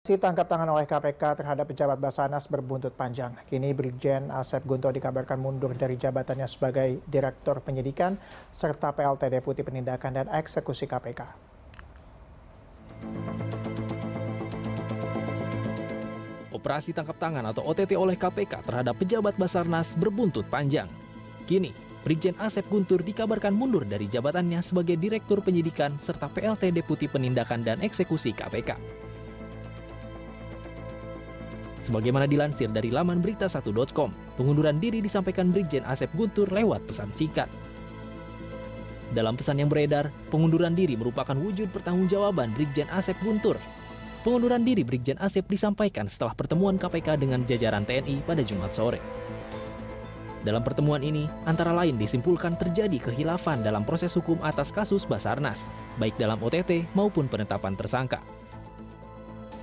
Aksi tangkap tangan oleh KPK terhadap pejabat Basarnas berbuntut panjang. Kini Brigjen Asep Guntur dikabarkan mundur dari jabatannya sebagai Direktur Penyidikan serta PLT Deputi Penindakan dan Eksekusi KPK. Operasi tangkap tangan atau OTT oleh KPK terhadap pejabat Basarnas berbuntut panjang. Kini, Brigjen Asep Guntur dikabarkan mundur dari jabatannya sebagai Direktur Penyidikan serta PLT Deputi Penindakan dan Eksekusi KPK. Sebagaimana dilansir dari laman berita1.com, pengunduran diri disampaikan Brigjen Asep Guntur lewat pesan singkat. Dalam pesan yang beredar, pengunduran diri merupakan wujud pertanggungjawaban Brigjen Asep Guntur. Pengunduran diri Brigjen Asep disampaikan setelah pertemuan KPK dengan jajaran TNI pada Jumat sore. Dalam pertemuan ini, antara lain disimpulkan terjadi khilafan dalam proses hukum atas kasus Basarnas, baik dalam OTT maupun penetapan tersangka.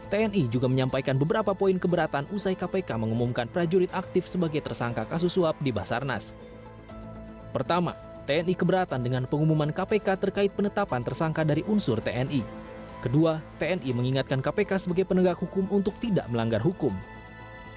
TNI juga menyampaikan beberapa poin keberatan usai KPK mengumumkan prajurit aktif sebagai tersangka kasus suap di Basarnas. Pertama, TNI keberatan dengan pengumuman KPK terkait penetapan tersangka dari unsur TNI. Kedua, TNI mengingatkan KPK sebagai penegak hukum untuk tidak melanggar hukum.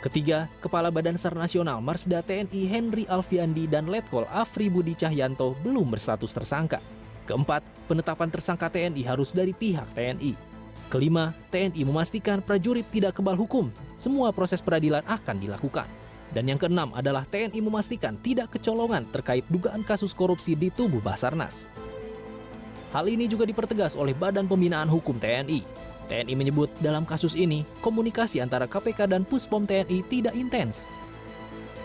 Ketiga, Kepala Badan SAR Nasional Marsda TNI Henry Alfiandi dan Letkol Afri Budi Cahyanto belum berstatus tersangka. Keempat, penetapan tersangka TNI harus dari pihak TNI. Kelima, TNI memastikan prajurit tidak kebal hukum. Semua proses peradilan akan dilakukan. Dan yang keenam adalah TNI memastikan tidak kecolongan terkait dugaan kasus korupsi di tubuh Basarnas. Hal ini juga dipertegas oleh Badan Pembinaan Hukum TNI. TNI menyebut dalam kasus ini, komunikasi antara KPK dan Puspom TNI tidak intens.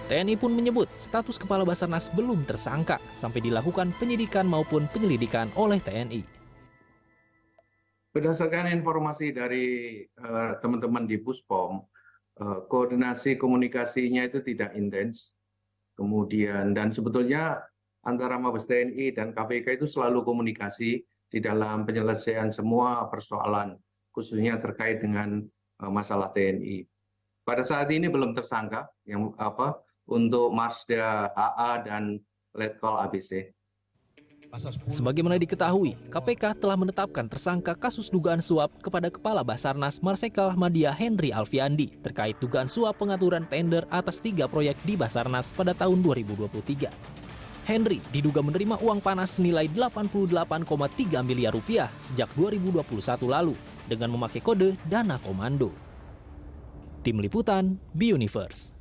TNI pun menyebut status Kepala Basarnas belum tersangka sampai dilakukan penyidikan maupun penyelidikan oleh TNI. Berdasarkan informasi dari teman-teman di Puspom, koordinasi komunikasinya itu tidak intens. Kemudian dan sebetulnya antara Mabes TNI dan KPK itu selalu komunikasi di dalam penyelesaian semua persoalan, khususnya terkait dengan masalah TNI. Pada saat ini belum tersangka untuk Marsda AA dan Letkol ABC. Sebagaimana diketahui, KPK telah menetapkan tersangka kasus dugaan suap kepada Kepala Basarnas Marsikal Ahmadiyah Henry Alfiandi terkait dugaan suap pengaturan tender atas 3 proyek di Basarnas pada tahun 2023. Henry diduga menerima uang panas senilai 88,3 miliar rupiah sejak 2021 lalu dengan memakai kode dana komando. Tim Liputan, B-Universe.